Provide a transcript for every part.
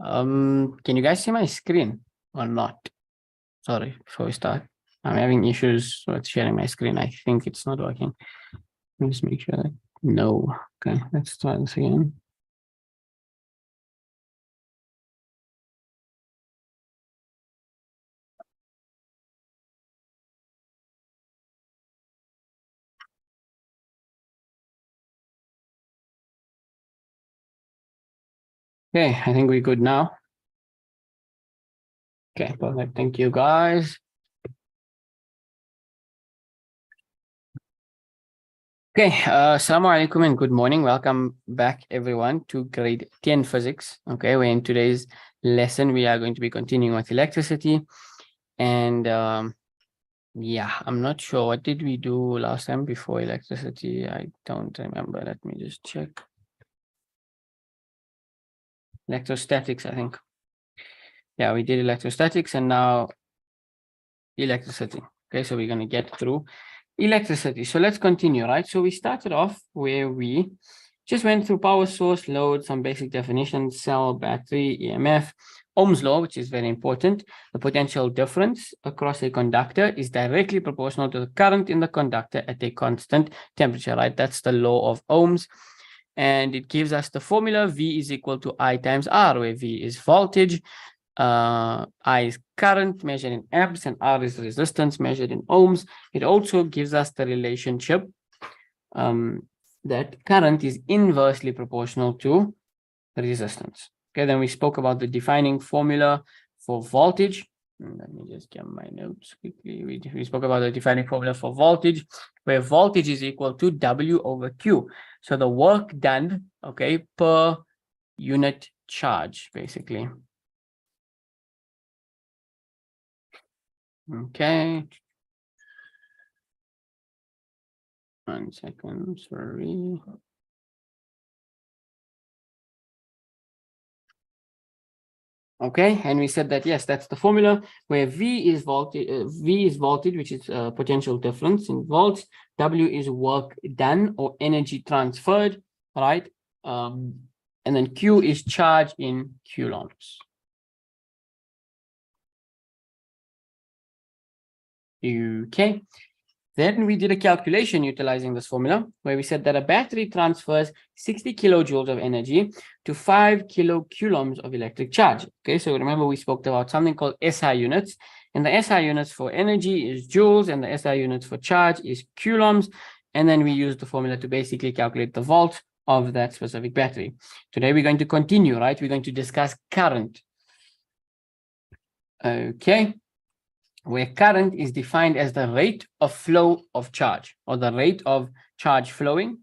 Can you guys see my screen or not? Sorry, before we start. I'm having issues with sharing my screen. I think it's not working. Let me just make sure that no. Okay, let's try this again. Okay, I think we're good now. Okay, perfect. Thank you, guys. Okay, assalamu alaikum and good morning. Welcome back, everyone, to grade 10 physics. Okay, where in today's lesson, we are going to be continuing with electricity. And yeah, I'm not sure. What did we do last time before electricity? I don't remember. Let me just check. Electrostatics, I think. Yeah, we did electrostatics and now electricity. Okay, so we're going to get through electricity. So let's continue, right? So we started off where we just went through power source, load, some basic definitions, cell, battery, EMF, Ohm's law, which is very important. The potential difference across a conductor is directly proportional to the current in the conductor at a constant temperature, right? That's the law of Ohm's. And it gives us the formula V is equal to I times R, where V is voltage, I is current measured in amps, and R is resistance measured in ohms. It also gives us the relationship that current is inversely proportional to resistance. Okay, then we spoke about the defining formula for voltage. Let me just get my notes quickly. We spoke about the defining formula for voltage, where voltage is equal to W over Q. So the work done, okay, per unit charge, basically. Okay. 1 second, sorry. Okay, and we said that, yes, that's the formula where V is voltage, which is potential difference in volts. W is work done or energy transferred, right? And then Q is charge in coulombs. Okay. Then we did a calculation utilizing this formula where we said that a battery transfers 60 kilojoules of energy to 5 kilocoulombs of electric charge. Okay, so remember we spoke about something called SI units, and the SI units for energy is joules, and the SI units for charge is coulombs. And then we use the formula to basically calculate the volt of that specific battery. Today we're going to continue, right? We're going to discuss current. Okay. Where current is defined as the rate of flow of charge or the rate of charge flowing.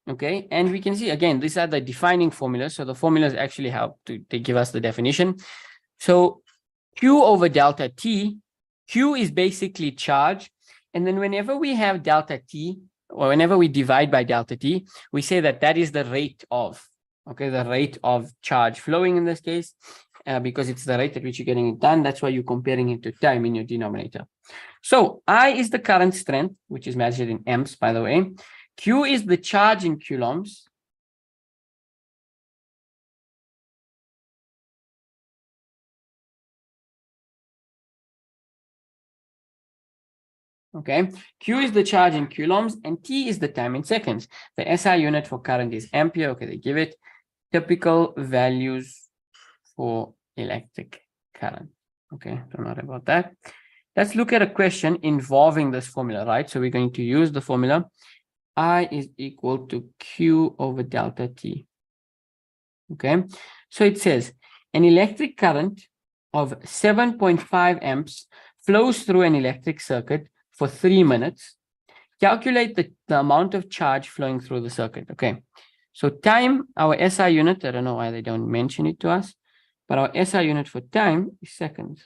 Okay, and we can see again, these are the defining formulas. So the formulas actually help to give us the definition. So Q over delta T, Q is basically charge. And then whenever we have delta T, or whenever we divide by delta T, we say that that is the rate of, okay, the rate of charge flowing in this case. Because it's the rate at which you're getting it done. That's why you're comparing it to time in your denominator. So I is the current strength, which is measured in amps, by the way. Q is the charge in coulombs. Okay, Q is the charge in coulombs, and T is the time in seconds. The SI unit for current is ampere. Okay, they give it typical values for electric current. Okay, don't worry about that. Let's look at a question involving this formula, right? So we're going to use the formula I is equal to Q over delta T. Okay, so it says an electric current of 7.5 amps flows through an electric circuit for 3 minutes. Calculate the amount of charge flowing through the circuit. Okay, so time, our SI unit, I don't know why they don't mention it to us, but our SI unit for time is seconds.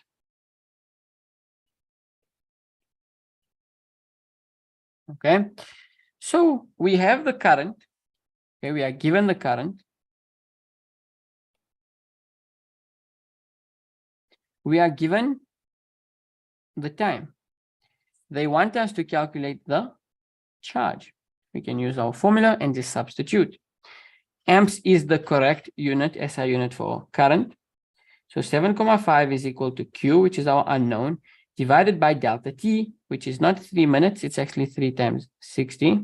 Okay, so we have the current. Okay, we are given the current. We are given the time. They want us to calculate the charge. We can use our formula and just substitute. Amps is the correct unit, SI unit for current. So 7,5 is equal to Q, which is our unknown, divided by delta T, which is not 3 minutes, it's actually 3 times 60,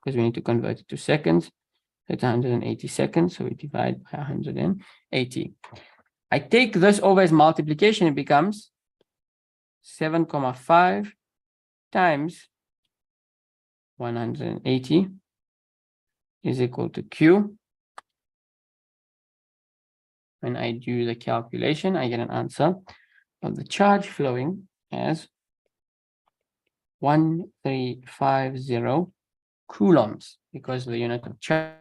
because we need to convert it to seconds. It's 180 seconds, so we divide by 180. I take this over as multiplication, it becomes 7,5 times 180 is equal to Q. When I do the calculation, I get an answer of the charge flowing as 1350 coulombs, because the unit of charge.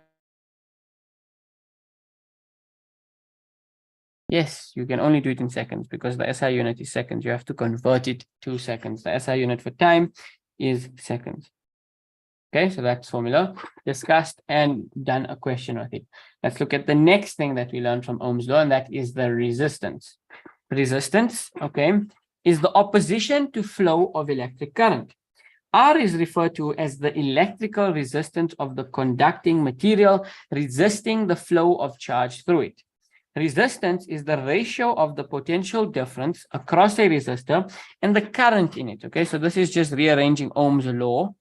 Yes, you can only do it in seconds because the SI unit is seconds. You have to convert it to seconds. The SI unit for time is seconds. Okay, so that's formula discussed and done a question with it. Let's look at the next thing that we learned from Ohm's law, and that is the resistance. Resistance, okay, is the opposition to flow of electric current. R is referred to as the electrical resistance of the conducting material resisting the flow of charge through it. Resistance is the ratio of the potential difference across a resistor and the current in it. Okay, so this is just rearranging Ohm's law.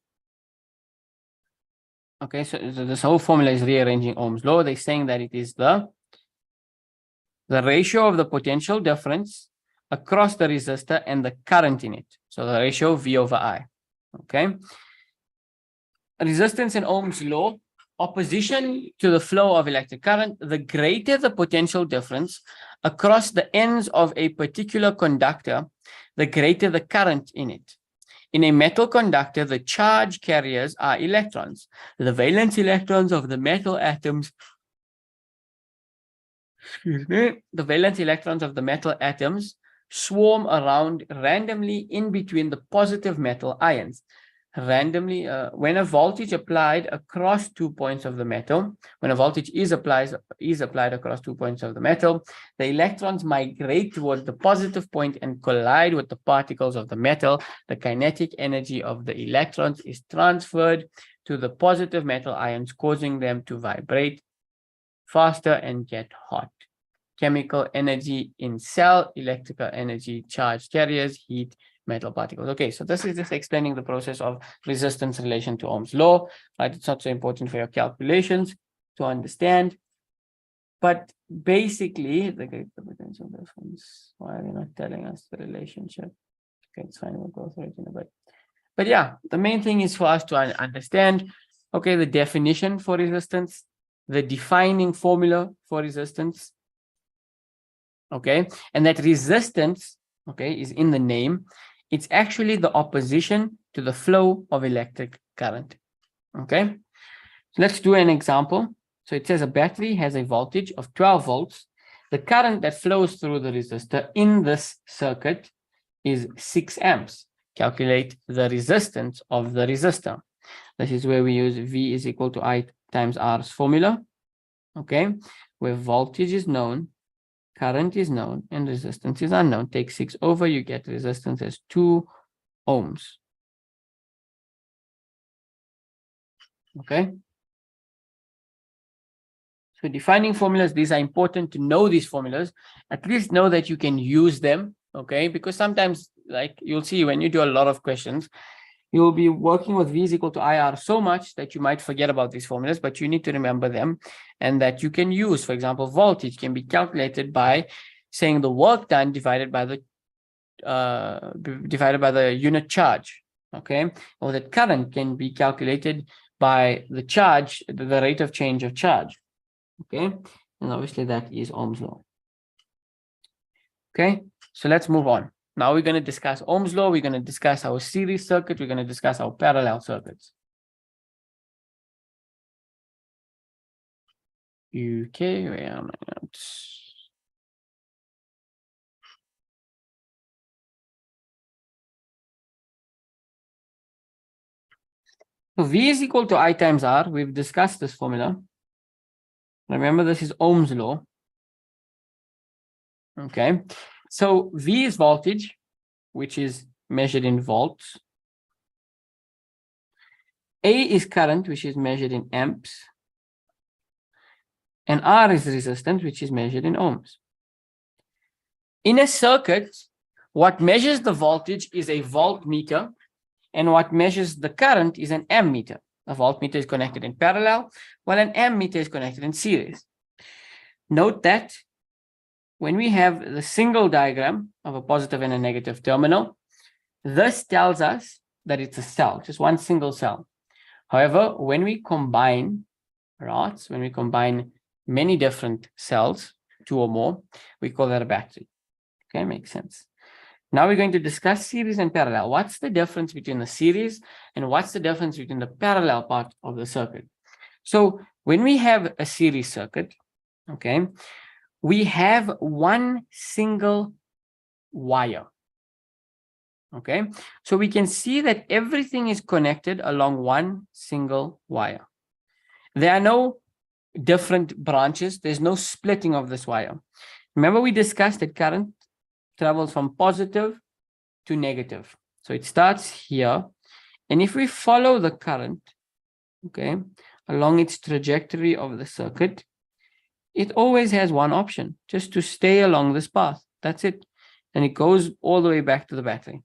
Okay, so this whole formula is rearranging Ohm's law. They're saying that it is the ratio of the potential difference across the resistor and the current in it. So the ratio V over I. Okay. Resistance in Ohm's law. Opposition to the flow of electric current, the greater the potential difference across the ends of a particular conductor, the greater the current in it. In a metal conductor, the charge carriers are electrons. The valence electrons of the metal atoms, the valence electrons of the metal atoms swarm around randomly in between the positive metal ions. Randomly, when a voltage applied across 2 points of the metal, when a voltage is applied across 2 points of the metal, the electrons migrate towards the positive point and collide with the particles of the metal. The kinetic energy of the electrons is transferred to the positive metal ions, causing them to vibrate faster and get hot. Chemical energy in cell, electrical energy, charge carriers, heat, metal particles. Okay, so this is just explaining the process of resistance in relation to Ohm's law, right? It's not so important for your calculations to understand, but basically, the potential difference. Why are they not telling us the relationship? Okay, it's fine. We'll go through it in a bit. But yeah, the main thing is for us to understand, okay, the definition for resistance, the defining formula for resistance, okay, and that resistance, okay, is in the name. It's actually the opposition to the flow of electric current. Okay, so let's do an example. So it says a battery has a voltage of 12 volts. The current that flows through the resistor in this circuit is 6 amps. Calculate the resistance of the resistor. This is where we use V is equal to I times R's formula. Okay, where voltage is known, current is known, and resistance is unknown. Take 6 over, you get resistance as 2 ohms. Okay. So defining formulas, these are important to know these formulas. At least know that you can use them, okay? Because sometimes, like you'll see when you do a lot of questions, you'll be working with V is equal to IR so much that you might forget about these formulas, but you need to remember them, and that you can use. For example, voltage can be calculated by saying the work done divided by the unit charge, okay? Or that current can be calculated by the charge, the rate of change of charge, okay? And obviously that is Ohm's law. Okay, so let's move on. Now we're going to discuss Ohm's law. We're going to discuss our series circuit. We're going to discuss our parallel circuits. Okay, where are my notes? So V is equal to I times R. We've discussed this formula. Remember, this is Ohm's law. Okay, so V is voltage, which is measured in volts. A is current, which is measured in amps. And R is resistance, which is measured in ohms. In a circuit, what measures the voltage is a voltmeter, and what measures the current is an ammeter. A voltmeter is connected in parallel, while an ammeter is connected in series. Note that when we have the single diagram of a positive and a negative terminal, this tells us that it's a cell, just one single cell. However, when we combine rods, when we combine many different cells, 2 or more, we call that a battery. Okay, makes sense. Now we're going to discuss series and parallel. What's the difference between the series and what's the difference between the parallel part of the circuit? So when we have a series circuit, okay, we have one single wire. Okay, so we can see that everything is connected along one single wire. There are no different branches. There's no splitting of this wire. Remember, we discussed that current travels from positive to negative. So it starts here. And if we follow the current, okay, along its trajectory of the circuit, it always has one option, just to stay along this path. That's it. And it goes all the way back to the battery.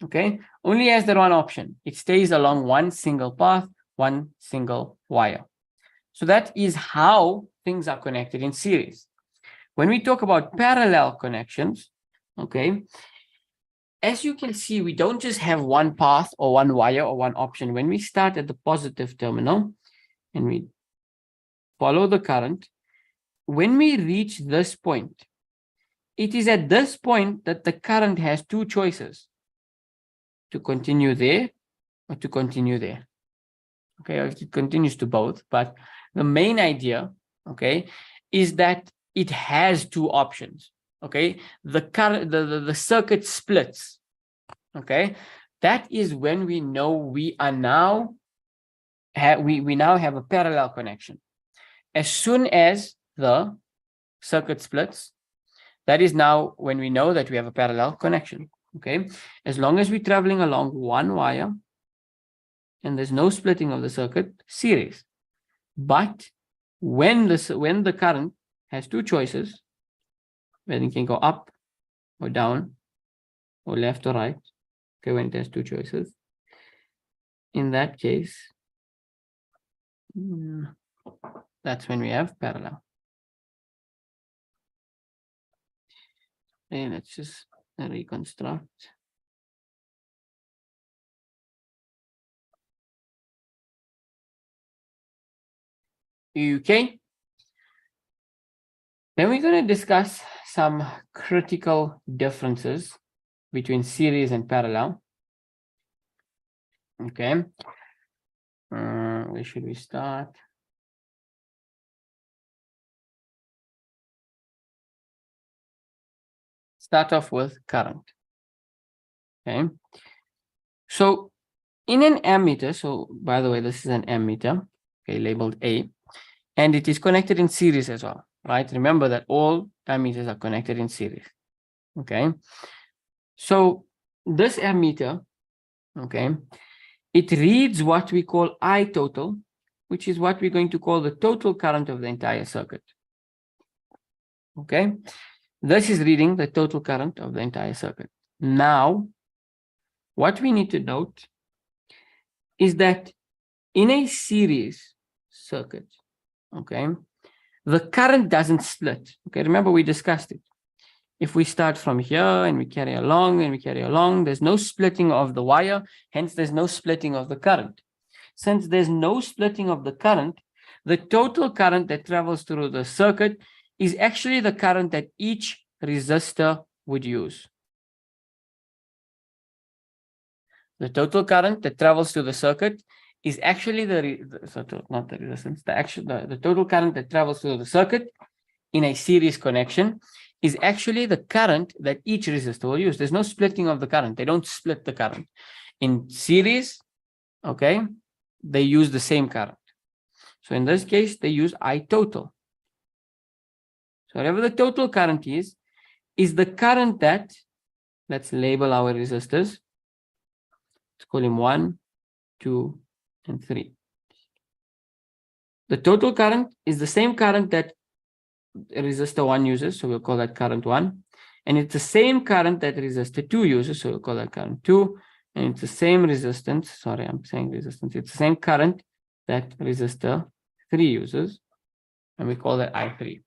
Okay, only has that one option. It stays along one single path, one single wire. So that is how things are connected in series. When we talk about parallel connections, okay, as you can see, we don't just have one path or one wire or one option. When we start at the positive terminal and we follow the current, when we reach this point, it is at this point that the current has two choices: to continue there or to continue there. Okay, it continues to both, but the main idea, okay, is that it has two options. Okay, the current, the circuit splits. Okay, that is when we know we are now we now have a parallel connection. As soon as the circuit splits, that is now when we know that we have a parallel connection. Okay, as long as we're traveling along one wire and there's no splitting of the circuit, series. But when the current has two choices, when it can go up or down or left or right, okay, when it has two choices, in that case, that's when we have parallel. And let's just reconstruct. Okay. Then we're going to discuss some critical differences between series and parallel. Okay. Where should we start? Start off with current. Okay. So in an ammeter, so by the way, this is an ammeter, okay, labeled A, and it is connected in series as well, right? Remember that all ammeters are connected in series. Okay. So this ammeter, okay, it reads what we call I total, which is what we're going to call the total current of the entire circuit. Okay, this is reading the total current of the entire circuit. Now, what we need to note is that in a series circuit, okay, the current doesn't split. Okay, remember we discussed it. If we start from here and we carry along and we carry along, there's no splitting of the wire, hence there's no splitting of the current. Since there's no splitting of the current, the total current that travels through the circuit is actually the current that each resistor would use. The total current that travels through the circuit is actually not the resistance, the total current that travels through the circuit in a series connection is actually the current that each resistor will use. There's no splitting of the current. They don't split the current. In series, okay, they use the same current. So in this case, they use I total. So whatever the total current is the current that, let's label our resistors. Let's call him 1, 2, and 3. The total current is the same current that resistor 1 uses, so we'll call that current 1. And it's the same current that resistor 2 uses, so we'll call that current 2. And it's the same resistance, sorry, I'm saying resistance, it's the same current that resistor 3 uses, and we call that I3.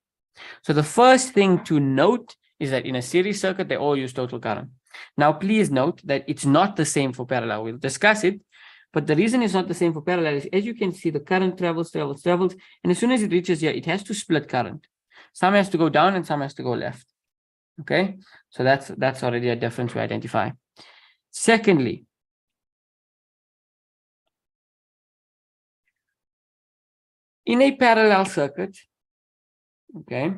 So the first thing to note is that in a series circuit, they all use total current. Now, please note that it's not the same for parallel. We'll discuss it, but the reason it's not the same for parallel is, as you can see, the current travels, and as soon as it reaches here, it has to split current. Some has to go down and some has to go left. Okay, so that's already a difference we identify. Secondly, in a parallel circuit, okay,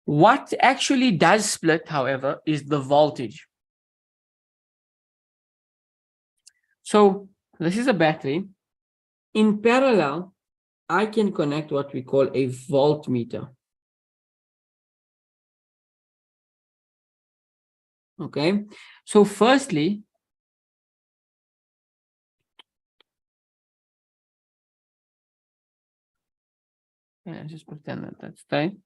what actually does split, however, is the voltage. So this is a battery. In parallel, I can connect what we call a voltmeter. Okay, so firstly, just pretend that that's right.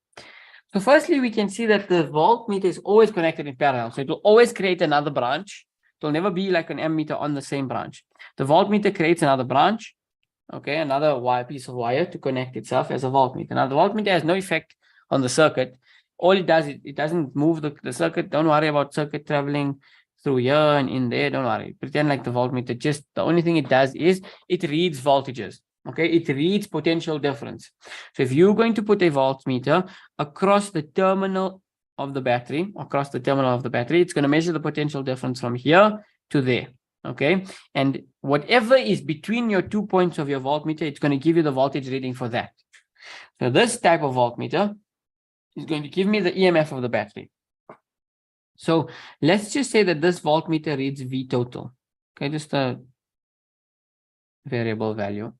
So firstly, we can see that the voltmeter is always connected in parallel. So it will always create another branch. It will never be like an ammeter on the same branch. The voltmeter creates another branch, okay, another piece of wire to connect itself as a voltmeter. Now, the voltmeter has no effect on the circuit. All it does, it doesn't move the circuit. Don't worry about circuit traveling through here and in there. Don't worry. Pretend like the voltmeter, just the only thing it does is it reads voltages. Okay, it reads potential difference. So if you're going to put a voltmeter across the terminal of the battery, it's going to measure the potential difference from here to there. Okay, and whatever is between your 2 points of your voltmeter, it's going to give you the voltage reading for that. So this type of voltmeter is going to give me the EMF of the battery. So let's just say that this voltmeter reads V total. Okay, just a variable value.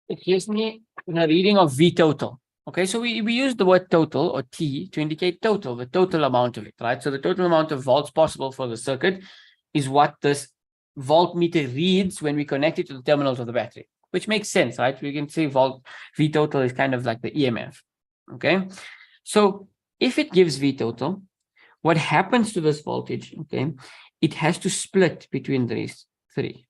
It gives me a reading of V total. Okay, so we use the word total or T to indicate total, the total amount of it, right? So the total amount of volts possible for the circuit is what this voltmeter reads when we connect it to the terminals of the battery, which makes sense, right? We can say V total is kind of like the EMF. Okay, so if it gives V total, what happens to this voltage? Okay, it has to split between these three.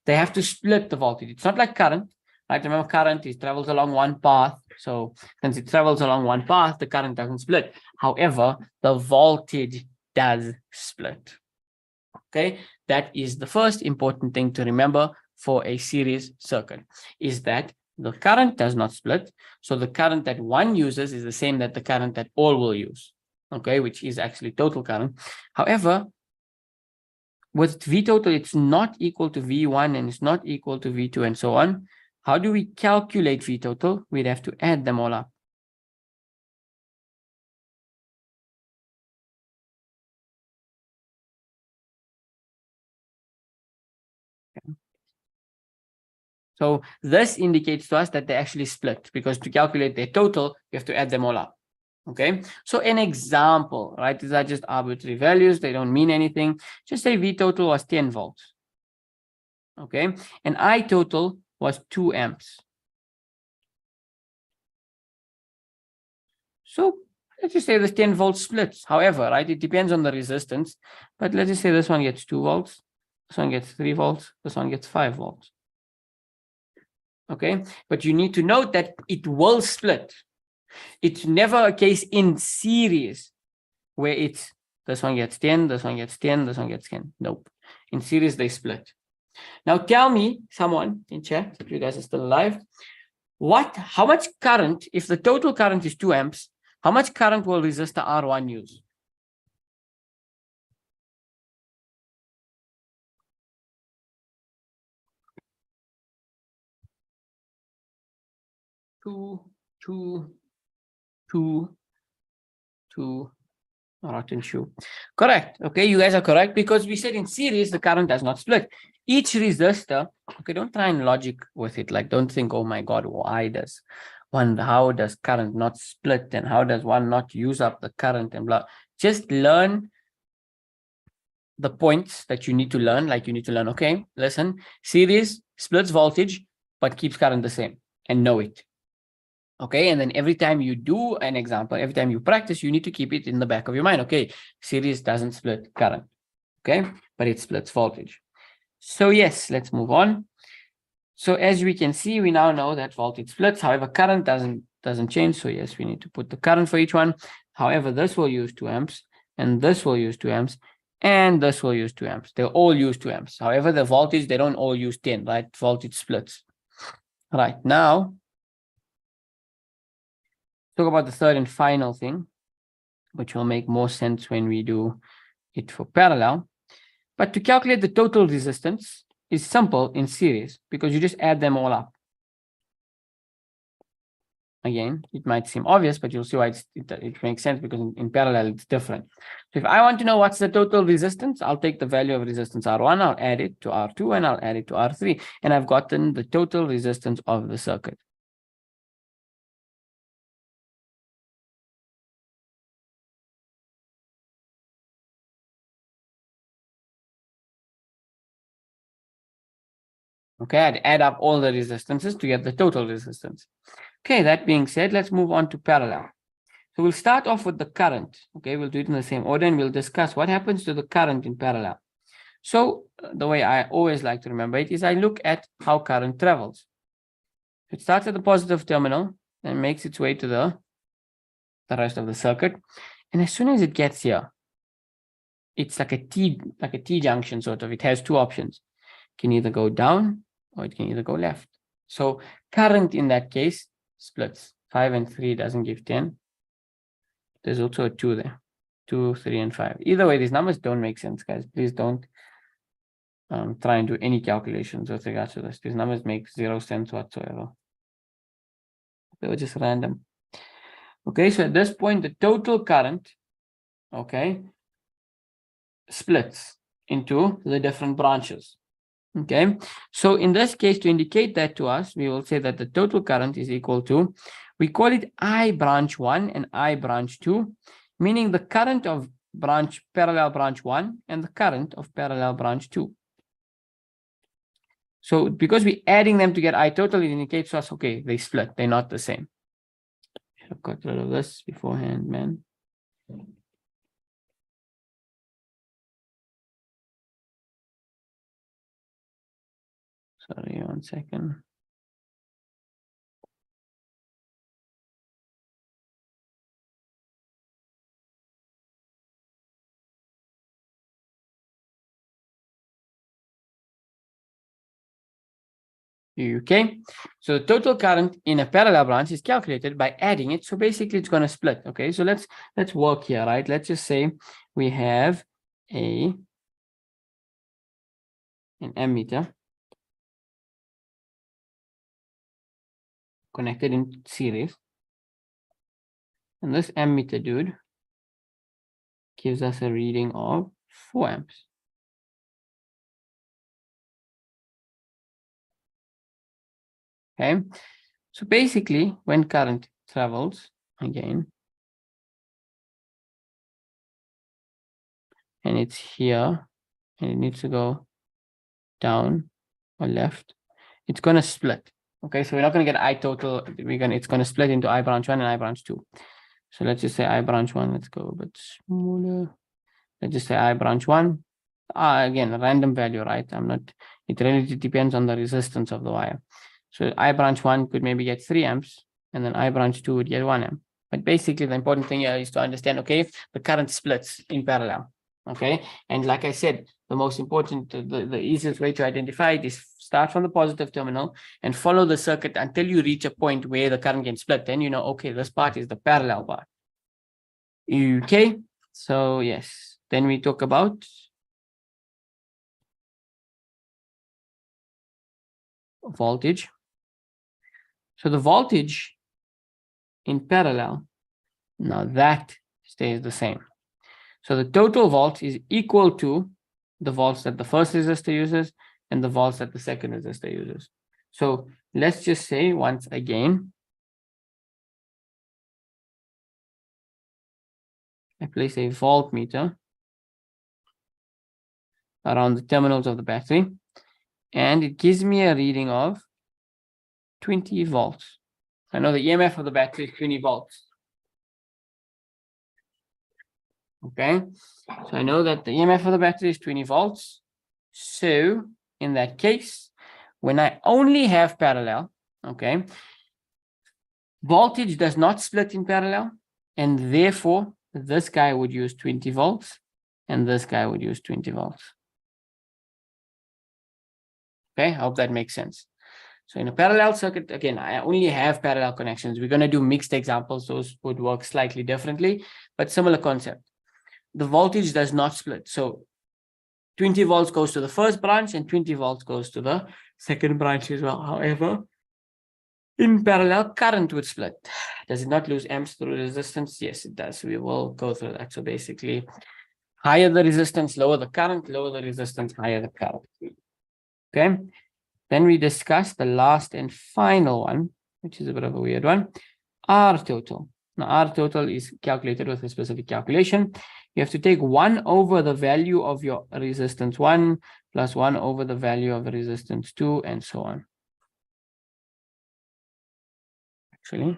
They have to split the voltage. It's not like current. Right, remember current travels along one path. So since it travels along one path, the current doesn't split. However, the voltage does split. Okay, that is the first important thing to remember for a series circuit, is that the current does not split. So the current that one uses is the same that the current that all will use. Okay, which is actually total current. However, with V total, it's not equal to V1 and it's not equal to V2 and so on. How do we calculate V total? We'd have to add them all up. Okay. So this indicates to us that they actually split, because to calculate their total, you have to add them all up. Okay, so an example, right? These are just arbitrary values. They don't mean anything. Just say V total was 10 volts. Okay, and I total was 2 amps. So let's just say this 10 volts splits. However, right, it depends on the resistance. But let's just say this one gets 2 volts. This one gets 3 volts. This one gets 5 volts. Okay, but you need to note that it will split. It's never a case in series where it's this one gets 10, this one gets 10, this one gets 10. Nope. In series, they split. Now tell me, someone in chat, if you guys are still alive, how much current, if the total current is 2 amps, how much current will resistor R1 use? Two, rotten shoe. Correct. Okay, you guys are correct, because we said in series the current does not split. Each resistor, okay, don't try and logic with it. Like, don't think, oh my God, how does current not split, and how does one not use up the current and blah. Just learn the points that you need to learn. Like, you need to learn, okay, listen, series splits voltage but keeps current the same, and know it. Okay, and then every time you do an example, every time you practice, you need to keep it in the back of your mind. Okay, series doesn't split current, okay, but it splits voltage. So yes, let's move on. So as we can see, we now know that voltage splits. However, current doesn't change. So yes, we need to put the current for each one. However, this will use 2 amps, and this will use 2 amps, and this will use 2 amps. They'll all use 2 amps. However, the voltage, they don't all use 10, right? Voltage splits. Right, now, talk about the third and final thing, which will make more sense when we do it for parallel. But to calculate the total resistance is simple in series because you just add them all up. Again, it might seem obvious, but you'll see why it makes sense because in parallel, it's different. So if I want to know what's the total resistance, I'll take the value of resistance R1, I'll add it to R2, and I'll add it to R3, and I've gotten the total resistance of the circuit. Okay, I'd add up all the resistances to get the total resistance. Okay, that being said, let's move on to parallel. So we'll start off with the current. Okay, we'll do it in the same order and we'll discuss what happens to the current in parallel. So the way I always like to remember it is I look at how current travels. It starts at the positive terminal and makes its way to the rest of the circuit. And as soon as it gets here, it's like a T junction sort of. It has two options. It can either go down or it can either go left. So current in that case splits. 5 and 3 doesn't give 10. There's also a 2 there. 2, 3, and 5. Either way, these numbers don't make sense, guys. Please don't try and do any calculations with regards to this. These numbers make 0 sense whatsoever. They were just random. Okay, so at this point, the total current, okay, splits into the different branches. Okay, so in this case, to indicate that to us, we will say that the total current is equal to, we call it I branch 1 and I branch 2, meaning the current of parallel branch 1 and the current of parallel branch 2. So because we're adding them to get I total, it indicates to us, okay, they split, they're not the same. I've got rid of this beforehand, man. Sorry, 1 second. Okay, so the total current in a parallel branch is calculated by adding it. So basically it's going to split. Okay, so let's work here, right? Let's just say we have an ammeter connected in series, and this ammeter dude gives us a reading of 4 amps. Okay, so basically when current travels again, and it's here, and it needs to go down or left, it's going to split. Okay, so we're not going to get I total. It's going to split into I branch 1 and I branch 2. So let's just say I branch 1. Let's go a bit smaller. Let's just say I branch 1. Again, a random value, right? It really depends on the resistance of the wire. So I branch 1 could maybe get 3 amps, and then I branch 2 would get 1 amp. But basically, the important thing here is to understand, okay, the current splits in parallel. Okay, and like I said, the most important, the easiest way to identify it is start from the positive terminal and follow the circuit until you reach a point where the current can split. Then you know, okay, this part is the parallel part. Okay, so yes, then we talk about voltage. So the voltage in parallel, now that stays the same. So the total volt is equal to the volts that the first resistor uses and the volts that the second resistor uses. So let's just say once again, I place a voltmeter around the terminals of the battery, and it gives me a reading of 20 volts. I know the EMF of the battery is 20 volts. Okay, so I know that the EMF of the battery is 20 volts. So in that case, when I only have parallel, okay, voltage does not split in parallel, and therefore this guy would use 20 volts and this guy would use 20 volts. Okay, I hope that makes sense. So in a parallel circuit, again, I only have parallel connections. We're going to do mixed examples. Those would work slightly differently, but similar concept. The voltage does not split. So 20 volts goes to the first branch and 20 volts goes to the second branch as well. However, in parallel, current would split. Does it not lose amps through resistance? Yes, it does. We will go through that. So basically, higher the resistance, lower the current, lower the resistance, higher the current. Okay. Then we discuss the last and final one, which is a bit of a weird one, R total. Now, R total is calculated with a specific calculation. You have to take 1 over the value of your resistance 1 plus 1 over the value of resistance 2 and so on. Actually,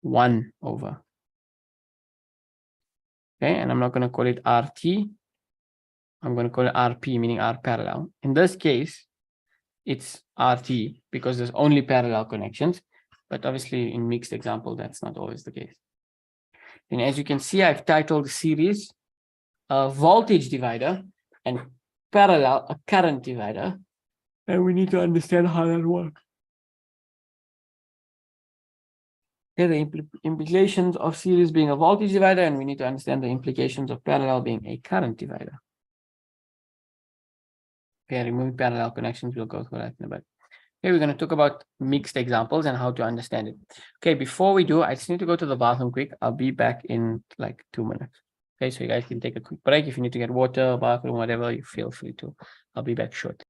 one over. Okay, and I'm not going to call it RT. I'm going to call it RP, meaning R parallel. In this case, it's RT because there's only parallel connections. But obviously, in mixed example, that's not always the case. And as you can see, I've titled the series a voltage divider and parallel a current divider. And we need to understand how that works. Okay, the implications of series being a voltage divider, and we need to understand the implications of parallel being a current divider. Okay, removing parallel connections, we'll go through that in a bit. Okay, we're going to talk about mixed examples and how to understand it. Okay, before we do, I just need to go to the bathroom quick. I'll be back in like 2 minutes. Okay, so you guys can take a quick break. If you need to get water, bathroom, whatever, you feel free to. I'll be back shortly.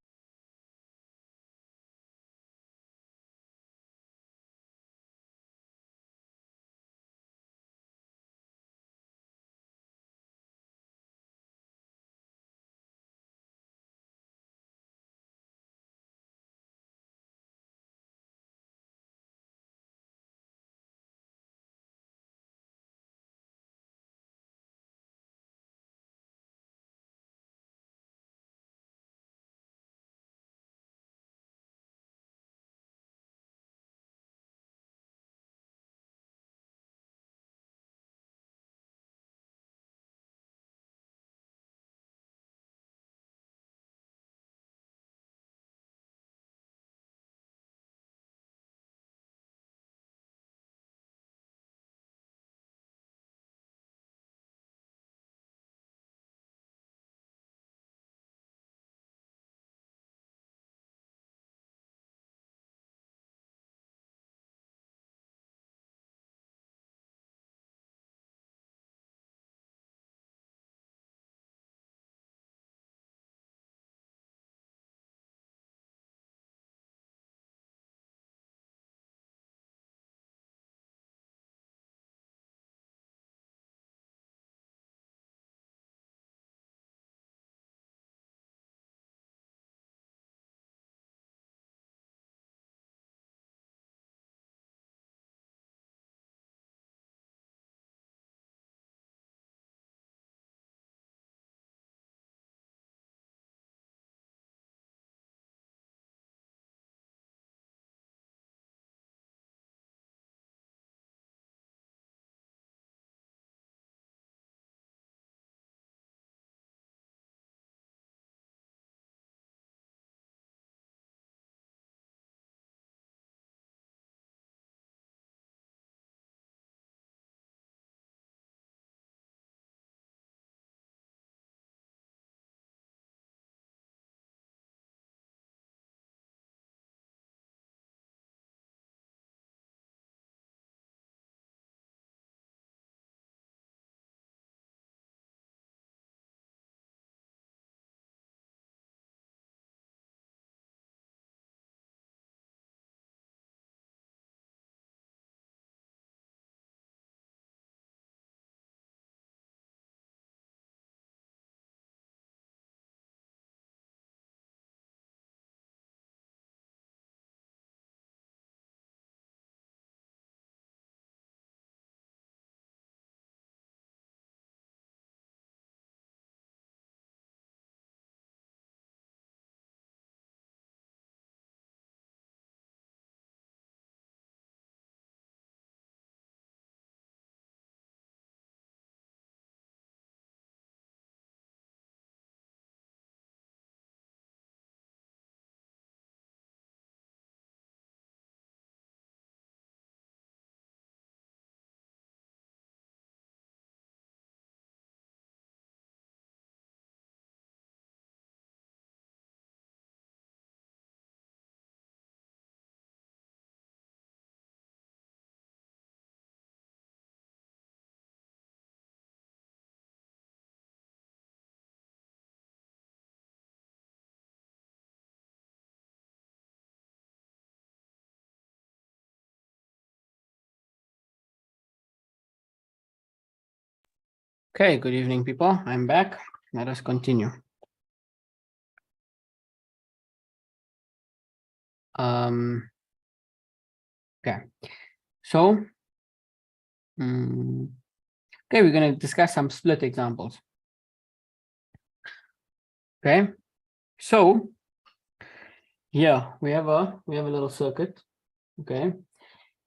Okay, good evening, people. I'm back. Let us continue. Okay, so okay, we're going to discuss some split examples. Okay, so here we have a little circuit. Okay,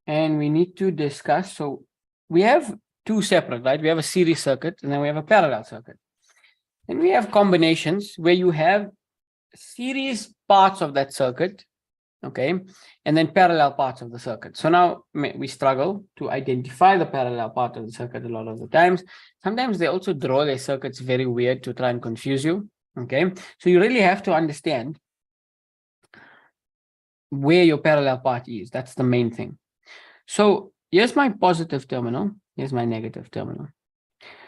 and we need to discuss. So we have two separate, right? We have a series circuit and then we have a parallel circuit. And we have combinations where you have series parts of that circuit, okay, and then parallel parts of the circuit. So now we struggle to identify the parallel part of the circuit a lot of the times. Sometimes they also draw their circuits very weird to try and confuse you, okay? So you really have to understand where your parallel part is. That's the main thing. So here's my positive terminal. Here's my negative terminal.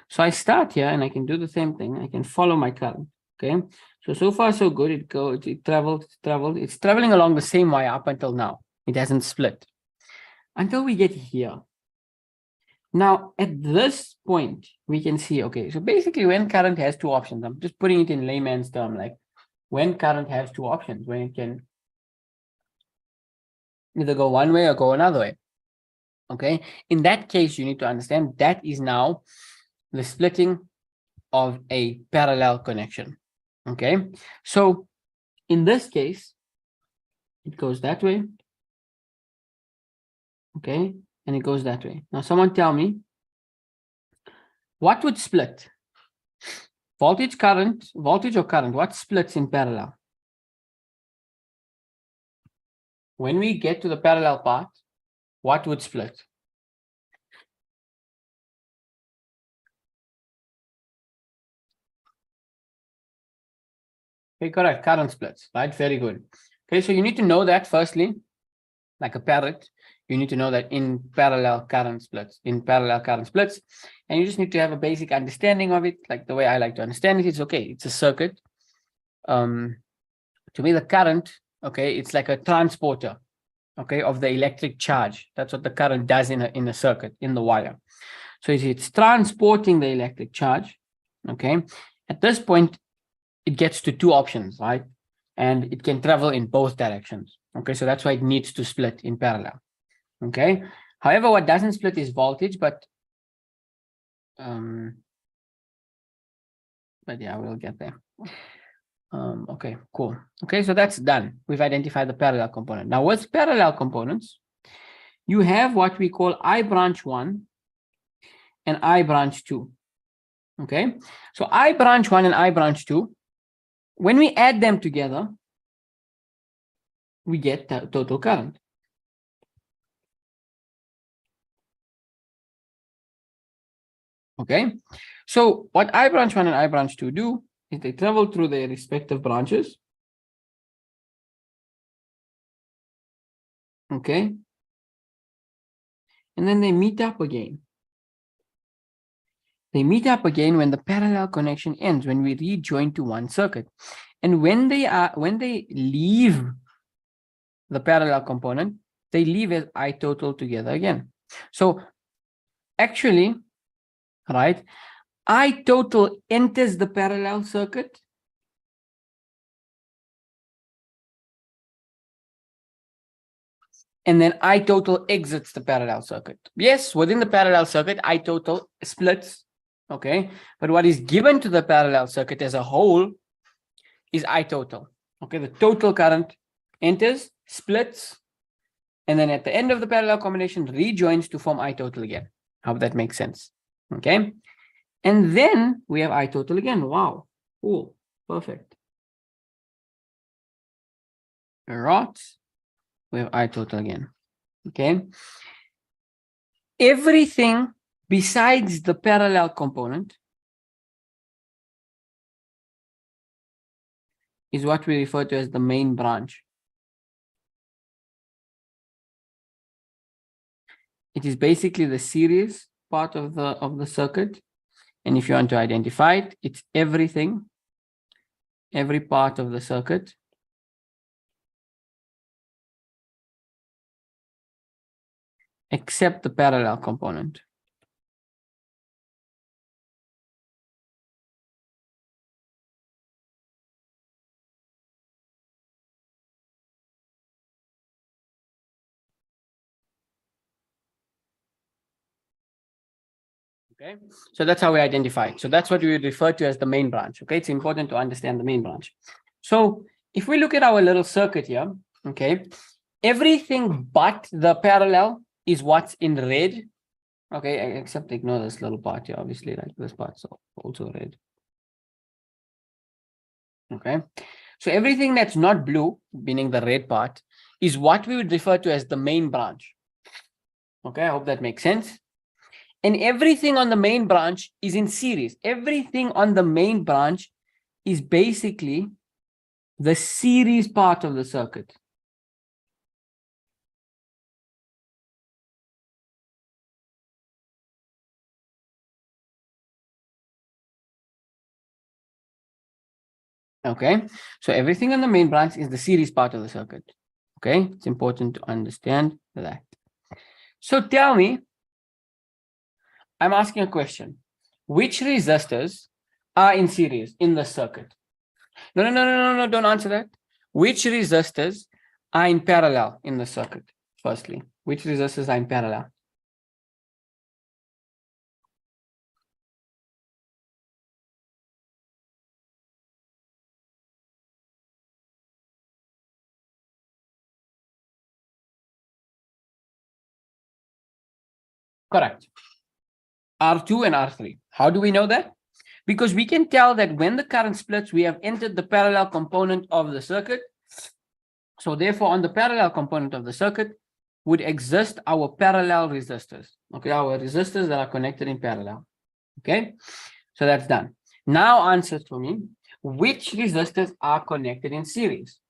So I start here and I can do the same thing. I can follow my current, okay? So far so good. It traveled. It's traveling along the same wire up until now. It hasn't split until we get here. Now, at this point, we can see, okay, so basically when current has two options, I'm just putting it in layman's term, like when current has two options, when it can either go one way or go another way, okay? In that case, you need to understand that is now the splitting of a parallel connection, okay? So in this case, it goes that way, okay? And it goes that way. Now, someone tell me, what would split? Voltage or current, what splits in parallel? When we get to the parallel part, what would split? Okay, correct, current splits, right? Very good. Okay, so you need to know that firstly, like a parrot, you need to know that in parallel current splits, and you just need to have a basic understanding of it, like the way I like to understand it. It's okay, it's a circuit. To me, the current, okay, it's like a transporter, okay, of the electric charge. That's what the current does in a circuit, in the wire. So it's transporting the electric charge, okay? At this point, it gets to two options, right? And it can travel in both directions, okay? So that's why it needs to split in parallel, okay? However, what doesn't split is voltage, but yeah, we'll get there. Okay, cool. Okay, so that's done. We've identified the parallel component. Now, with parallel components, you have what we call I branch 1 and I branch 2. Okay, so I branch 1 and I branch 2, when we add them together, we get the total current. Okay, so what I branch 1 and I branch 2 do is they travel through their respective branches. Okay, and then they meet up again. They meet up again when the parallel connection ends, when we rejoin to one circuit. And when they leave the parallel component, they leave as I total together again. So actually, right, I total enters the parallel circuit. And then I total exits the parallel circuit. Yes, within the parallel circuit, I total splits. Okay, but what is given to the parallel circuit as a whole is I total. Okay, the total current enters, splits, and then at the end of the parallel combination rejoins to form I total again. Hope that makes sense. Okay, and then we have I total again. Wow, cool, perfect. Right, we have I total again. Okay, everything besides the parallel component is what we refer to as the main branch. It is basically the series part of the circuit. And if you want to identify it, it's everything, every part of the circuit except the parallel component. Okay, so that's how we identify it. So that's what we would refer to as the main branch. Okay, it's important to understand the main branch. So if we look at our little circuit here, okay, everything but the parallel is what's in red. Okay, except ignore this little part here, obviously, like this part's also red. Okay, so everything that's not blue, meaning the red part, is what we would refer to as the main branch. Okay, I hope that makes sense. And everything on the main branch is in series. Everything on the main branch is basically the series part of the circuit. Okay, so everything on the main branch is the series part of the circuit. Okay, it's important to understand that. So tell me, I'm asking a question. Which resistors are in series in the circuit? No, don't answer that. Which resistors are in parallel in the circuit? Firstly, which resistors are in parallel? Correct. R2 and R3. How do we know that? Because we can tell that when the current splits, we have entered the parallel component of the circuit. So therefore, on the parallel component of the circuit would exist our parallel resistors. Okay, our resistors that are connected in parallel. Okay, so that's done. Now answer to me, which resistors are connected in series?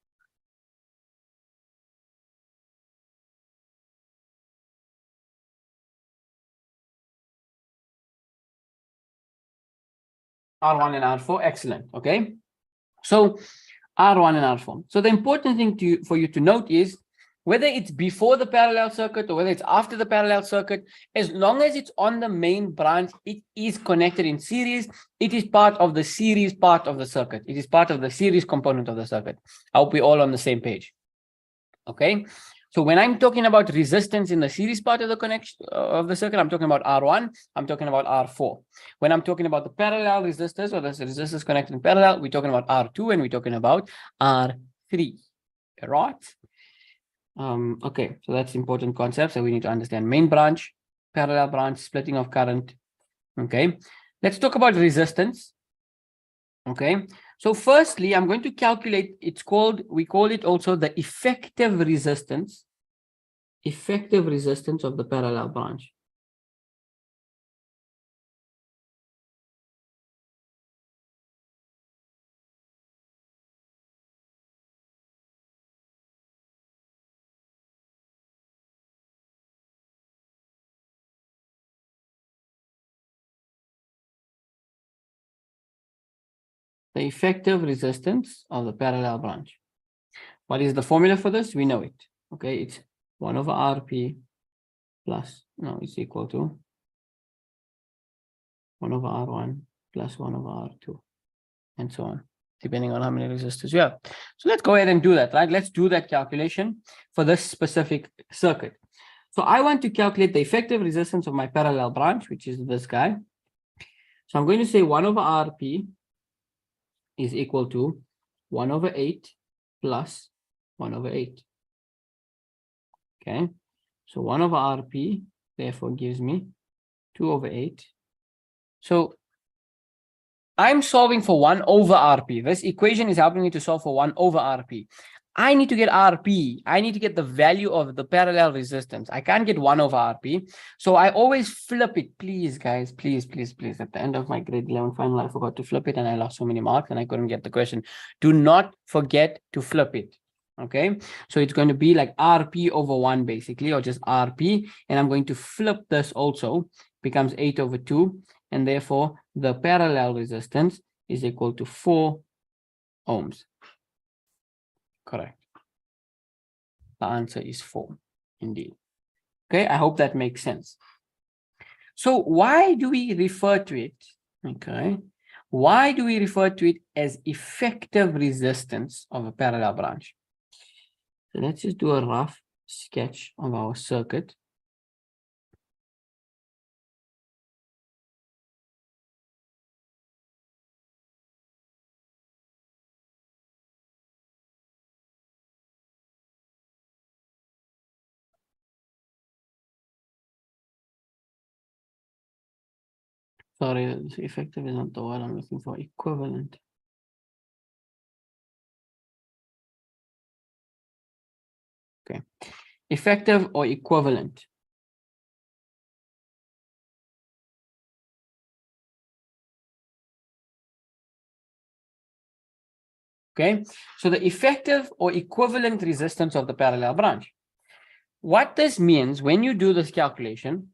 R1 and R4, excellent. Okay, so R1 and R4. So the important thing for you to note is whether it's before the parallel circuit or whether it's after the parallel circuit, as long as it's on the main branch, it is connected in series. It is part of the series part of the circuit. It is part of the series component of the circuit. I hope we're all on the same page. Okay. So when I'm talking about resistance in the series part of the connection of the circuit, I'm talking about R1, I'm talking about R4. When I'm talking about the parallel resistors or the resistors connected in parallel, we're talking about R2 and we're talking about R3, right? Okay, so that's important concept. So we need to understand main branch, parallel branch, splitting of current. Okay, let's talk about resistance. Okay, so firstly, I'm going to calculate, we call it also the effective resistance of the parallel branch. The effective resistance of the parallel branch. What is the formula for this? We know it. Okay, it's 1 over Rp plus, no, it's equal to 1 over R1 plus 1 over R2, and so on, depending on how many resistors you have. So let's go ahead and do that, right? Let's do that calculation for this specific circuit. So I want to calculate the effective resistance of my parallel branch, which is this guy. So I'm going to say 1 over Rp is equal to 1 over 8 plus 1 over 8. Okay, so 1 over Rp therefore gives me 2 over 8. So I'm solving for 1 over Rp. This equation is helping me to solve for 1 over Rp. I need to get Rp. I need to get the value of the parallel resistance. I can't get 1 over Rp. So I always flip it. Please, guys, please. At the end of my grade 11 final, I forgot to flip it and I lost so many marks and I couldn't get the question. Do not forget to flip it. Okay, so it's going to be like Rp over 1 basically, or just Rp. And I'm going to flip this also, becomes 8 over 2. And therefore, the parallel resistance is equal to 4 ohms. Correct. The answer is 4, indeed. Okay, I hope that makes sense. So why do we refer to it? Okay, why do we refer to it as effective resistance of a parallel branch? So let's just do a rough sketch of our circuit. Sorry, effective is not the word I'm looking for. Equivalent. Okay. Effective or equivalent. Okay. So the effective or equivalent resistance of the parallel branch. What this means when you do this calculation,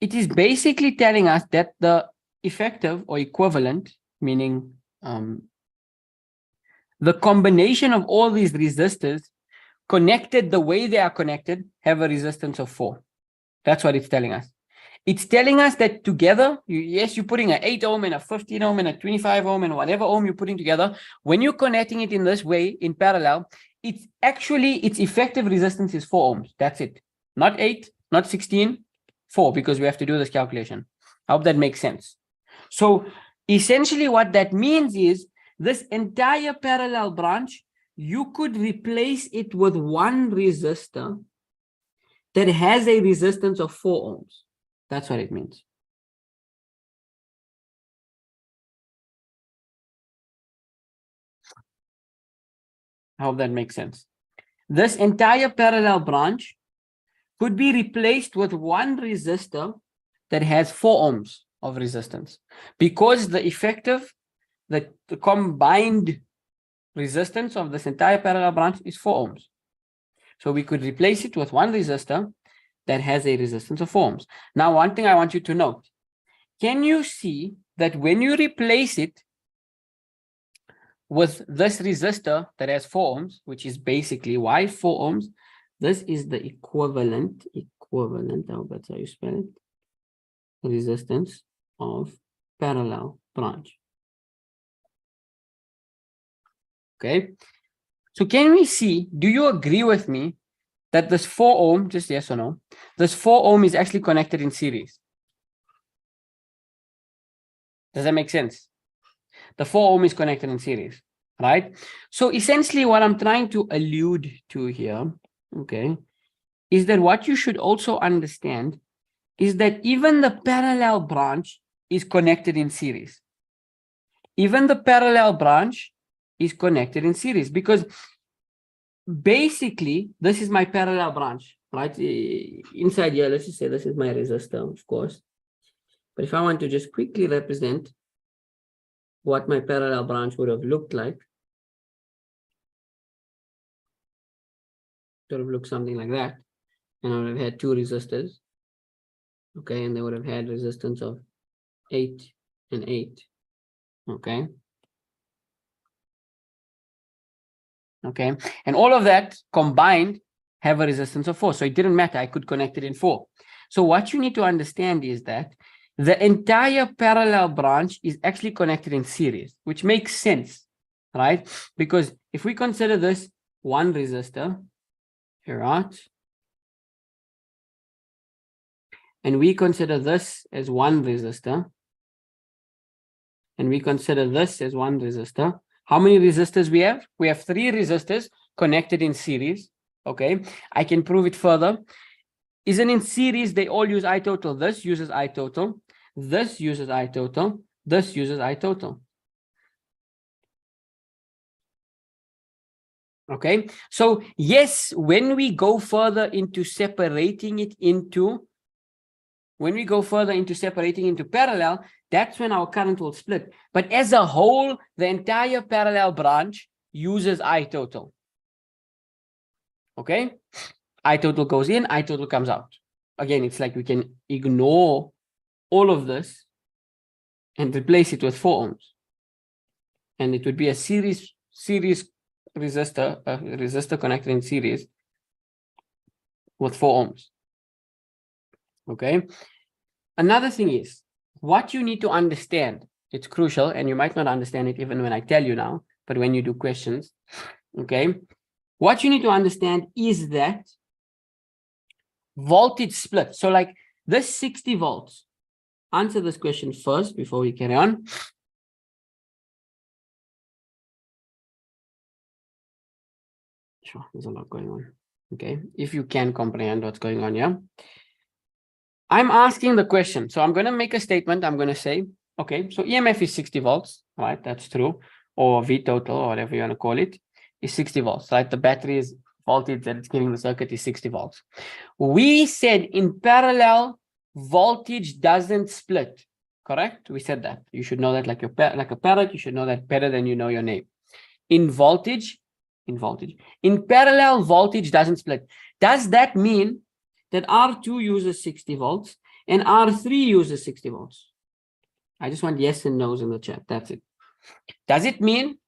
it is basically telling us that the effective or equivalent, meaning the combination of all these resistors connected the way they are connected have a resistance of 4. That's what it's telling us. It's telling us that together, yes, you're putting an 8 ohm and a 15 ohm and a 25 ohm and whatever ohm you're putting together. When you're connecting it in this way in parallel, it's actually its effective resistance is 4 ohms. That's it. Not 8, not 16, 4, because we have to do this calculation. I hope that makes sense. So essentially what that means is this entire parallel branch, you could replace it with one resistor that has a resistance of 4 ohms. That's what it means. I hope that makes sense. This entire parallel branch could be replaced with one resistor that has 4 ohms of resistance, because the effective, the combined resistance of this entire parallel branch is 4 ohms. So we could replace it with one resistor that has a resistance of 4 ohms. Now, one thing I want you to note, can you see that when you replace it with this resistor that has 4 ohms, which is basically why 4 ohms, this is the equivalent, I hope that's how you spell it, resistance of parallel branch. Okay, so can we see, do you agree with me that this 4 ohm, just yes or no, this 4 ohm is actually connected in series? Does that make sense? The 4 ohm is connected in series, right? So essentially what I'm trying to allude to here, okay, is that what you should also understand is that even the parallel branch is connected in series. Even the parallel branch is connected in series, because basically this is my parallel branch, right? Inside here, let's just say this is my resistor, of course. But if I want to just quickly represent what my parallel branch would have looked like, it would have looked something like that. And I would have had 2 resistors. Okay, and they would have had resistance of 8 and 8. Okay. Okay, and all of that combined have a resistance of 4. So it didn't matter. I could connect it in 4. So what you need to understand is that the entire parallel branch is actually connected in series, which makes sense, right? Because if we consider this one resistor, here, right? And we consider this as one resistor, and we consider this as one resistor. How many resistors we have? We have 3 resistors connected in series. Okay, I can prove it further. Isn't in series, they all use I total. This uses I total. This uses I total. This uses I total. Okay, so yes, when we go further into separating it into, parallel, that's when our current will split. But as a whole, the entire parallel branch uses I total. Okay, I total goes in, I total comes out. Again, it's like we can ignore all of this and replace it with 4 ohms. And it would be a series resistor, a resistor connected in series with 4 ohms. Okay. Another thing is, what you need to understand, it's crucial, and you might not understand it even when I tell you now, but when you do questions, okay, what you need to understand is that voltage split. So like this 60 volts, answer this question first before we carry on. Sure, there's a lot going on. Okay, if you can comprehend what's going on, yeah. I'm asking the question. So I'm going to make a statement. I'm going to say, okay, so EMF is 60 volts, right? That's true. Or V total, or whatever you want to call it, is 60 volts, right? The battery is voltage that it's giving the circuit is 60 volts. We said in parallel, voltage doesn't split, correct? We said that. You should know that like a parrot. You should know that better than you know your name. In parallel, voltage doesn't split. Does that mean that R2 uses 60 volts and R3 uses 60 volts? I just want yes and no's in the chat. That's it. Does it mean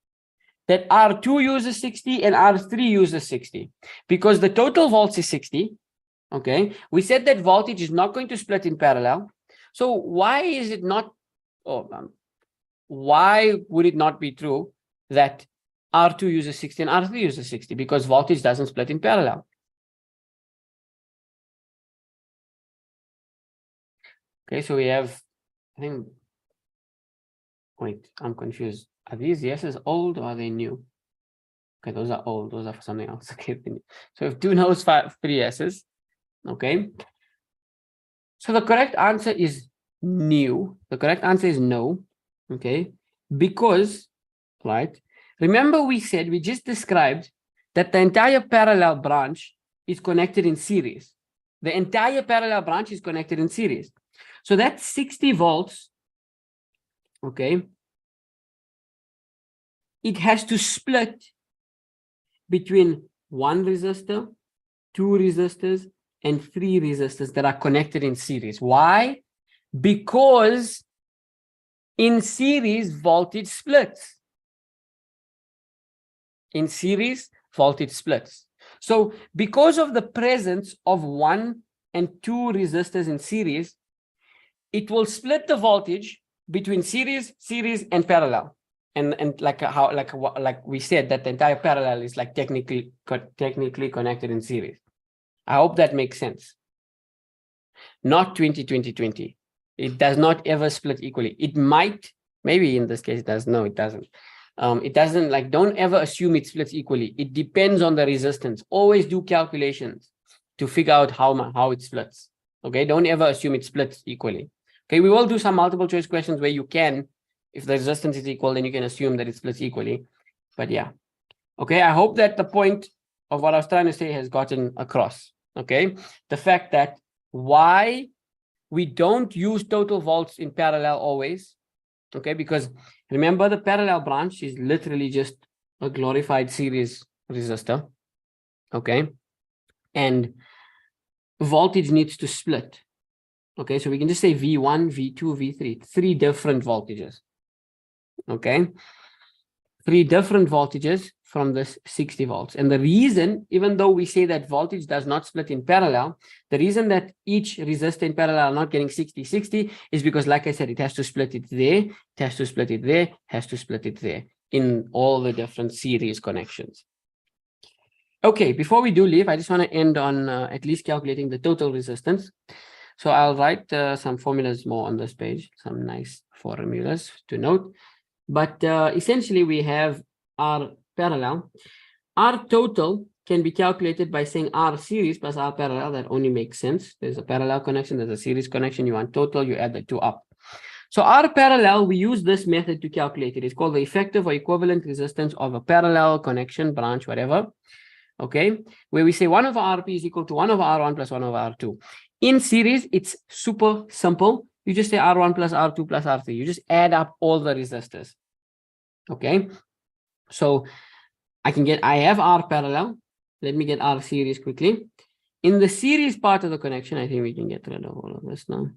that R2 uses 60 and R3 uses 60? Because the total volts is 60. Okay. We said that voltage is not going to split in parallel. So why is it not, why would it not be true that R2 uses 60 and R3 uses 60? Because voltage doesn't split in parallel. Okay, so we have, I think, wait, I'm confused. Are these yeses old or are they new? Okay, those are old. Those are for something else. Okay, so if 2 no's, 3 yeses. Okay. So the correct answer is new. The correct answer is no. Okay, because, right, remember we said, we just described that the entire parallel branch is connected in series. The entire parallel branch is connected in series. So that's 60 volts, okay? It has to split between 1 resistor, 2 resistors, and 3 resistors that are connected in series. Why? Because in series, voltage splits. In series, voltage splits. So because of the presence of 1 and 2 resistors in series, it will split the voltage between series, and parallel. And like we said, that the entire parallel is like technically connected in series. I hope that makes sense. Not 20. It does not ever split equally. It might, maybe in this case it does. No, it doesn't. It doesn't, like, don't ever assume it splits equally. It depends on the resistance. Always do calculations to figure out how it splits. Okay, don't ever assume it splits equally. Okay, we will do some multiple choice questions where you can, if the resistance is equal, then you can assume that it splits equally. But yeah. Okay, I hope that the point of what I was trying to say has gotten across. Okay, the fact that why we don't use total volts in parallel always. Okay, because remember, the parallel branch is literally just a glorified series resistor. Okay, and voltage needs to split. Okay, so we can just say V1, V2, V3, 3 different voltages. Okay, 3 different voltages from this 60 volts. And the reason, even though we say that voltage does not split in parallel, the reason that each resistor in parallel are not getting 60 is because, like I said, it has to split it there, it has to split it there, has to split it there in all the different series connections. Okay, before we do leave, I just want to end on at least calculating the total resistance. So I'll write some formulas more on this page, some nice formulas to note. But essentially, we have R parallel. R total can be calculated by saying R series plus R parallel. That only makes sense. There's a parallel connection, there's a series connection. You want total, you add the 2 up. So R parallel, we use this method to calculate it. It's called the effective or equivalent resistance of a parallel connection, branch, whatever. Okay, where we say 1 over RP is equal to 1 over R1 plus 1 over R2. In series, it's super simple. You just say R1 plus R2 plus R3. You just add up all the resistors. Okay, so I have R parallel. Let me get R series quickly. In the series part of the connection, I think we can get rid of all of this now.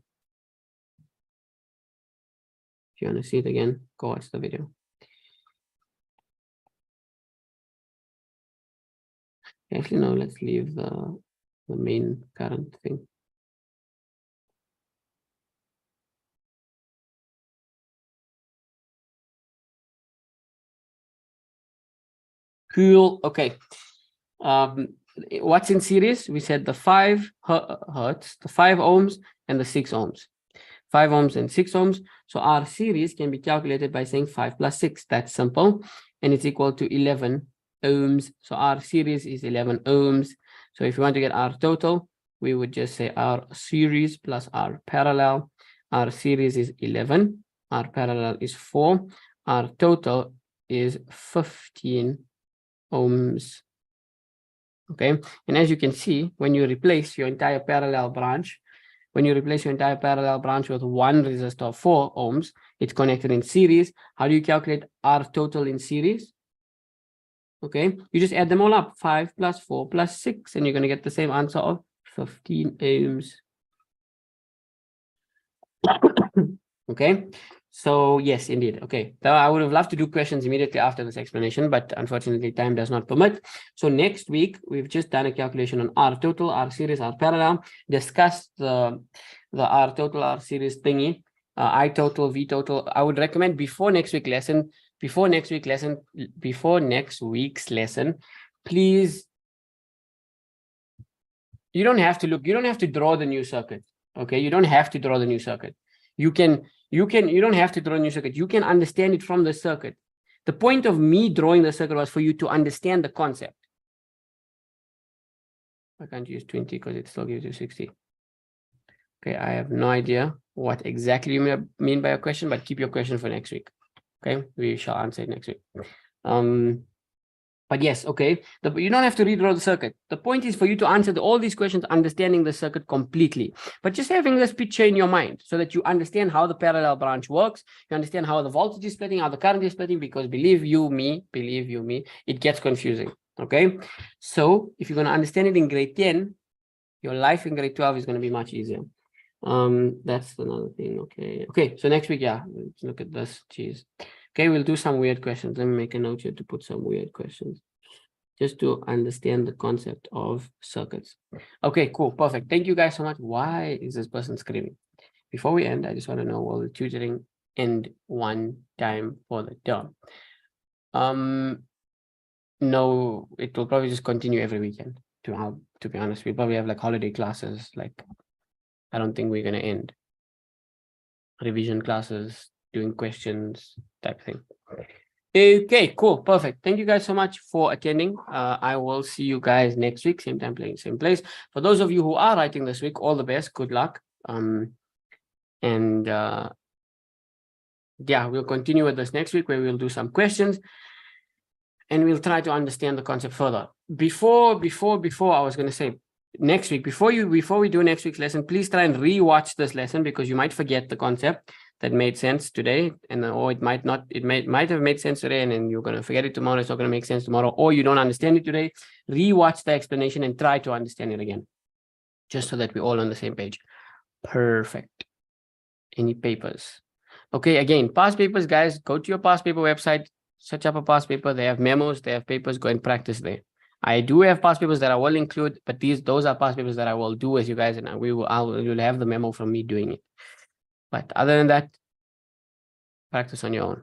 If you want to see it again, go watch the video. Actually, no, let's leave the main current thing. Cool. Okay. What's in series? We said the 5 hertz, the 5 ohms, and the 6 ohms. 5 ohms and 6 ohms. So our series can be calculated by saying 5 plus 6. That's simple. And it's equal to 11 ohms. So our series is 11 ohms. So if you want to get our total, we would just say our series plus our parallel. Our series is 11. Our parallel is 4. Our total is 15 ohms. Okay, and as you can see, when you replace your entire parallel branch, with one resistor of 4 ohms, it's connected in series. How do you calculate R total in series? Okay, you just add them all up, 5 plus 4 plus 6, and you're going to get the same answer of 15 ohms. Okay, so yes, indeed. Okay, so I would have loved to do questions immediately after this explanation, but unfortunately time does not permit. So next week, we've just done a calculation on R total, R series, R parallel, discussed the R total, R series thingy, I total, V total. I would recommend before next week's lesson, please, you don't have to look, you don't have to draw the new circuit. Okay, you don't have to draw the new circuit. You don't have to draw a new circuit. You can understand it from the circuit. The point of me drawing the circuit was for you to understand the concept. I can't use 20 because it still gives you 60. Okay, I have no idea what exactly you mean by a question, but keep your question for next week. Okay, we shall answer it next week. But yes, okay, you don't have to redraw the circuit. The point is for you to answer all these questions, understanding the circuit completely, but just having this picture in your mind so that you understand how the parallel branch works, you understand how the voltage is splitting, how the current is splitting, because believe you me, it gets confusing, okay? So if you're going to understand it in grade 10, your life in grade 12 is going to be much easier. That's another thing, okay, so next week, yeah, let's look at this, geez. Okay, we'll do some weird questions. Let me make a note here to put some weird questions just to understand the concept of circuits. Okay, cool, perfect. Thank you guys so much. Why is this person screaming? Before we end, I just want to know, will the tutoring end one time for the term? No, it will probably just continue every weekend. To be honest, we'll probably have like holiday classes. Like, I don't think we're going to end. Revision classes, doing questions, type thing. Okay, cool, perfect. Thank you guys so much for attending. I will see you guys next week, same time, playing same place. For those of you who are writing this week, all the best, good luck. Yeah, we'll continue with this next week where we'll do some questions and we'll try to understand the concept further. Before I was going to say next week, before we do next week's lesson, please try and re-watch this lesson because you might forget the concept that made sense today, and or it might not, might have made sense today and then you're going to forget it tomorrow. It's not going to make sense tomorrow, or you don't understand it today. Re-watch the explanation and try to understand it again, just so that we're all on the same page. Perfect. Any papers? Okay, again, past papers, guys, go to your past paper website, search up a past paper. They have memos, they have papers, go and practice there. I do have past papers that I will include, but those are past papers that I will do with you guys, and you'll have the memo from me doing it. But other than that, practice on your own.